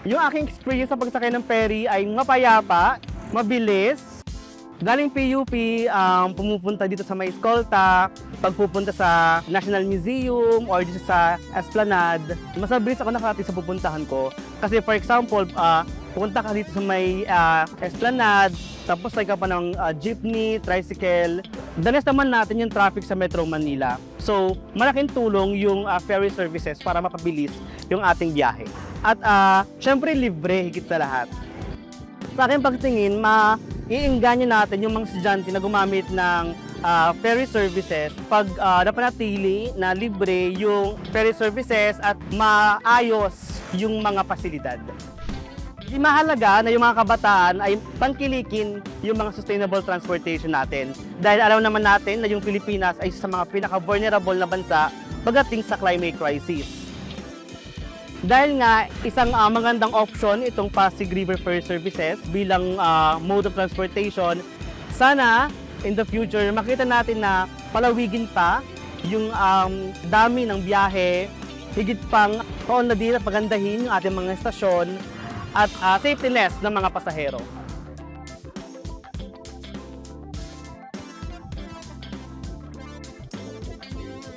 Yung aking experience sa pagsakay ng ferry ay mapayapa, mabilis. Galing PUP, pumupunta dito sa may Escolta, pagpupunta sa National Museum or dito sa Esplanade, mas mabilis ako nakarating sa pupuntahan ko. Kasi for example, pupunta ka dito sa may Esplanade, tapos sakay ka pa ng jeepney, tricycle. Danas naman natin yung traffic sa Metro Manila. So, malaking tulong yung ferry services para mapabilis yung ating biyahe. At syempre libre higit sa lahat. Sa aking pagtingin, iinganyo natin yung mga estudyante na gumamit ng ferry services pag napanatili na libre yung ferry services at maayos yung mga pasilidad. Di mahalaga na yung mga kabataan ay tangkilikin yung mga sustainable transportation natin dahil alam naman natin na yung Pilipinas ay isa sa mga pinaka-vulnerable na bansa pagdating sa climate crisis. Dahil nga, isang magandang option itong Pasig River Ferry Services bilang mode of transportation, sana in the future makita natin na palawigin pa yung dami ng biyahe, higit pang paunlarin at pagandahin yung ating mga estasyon at safety nest ng mga pasahero.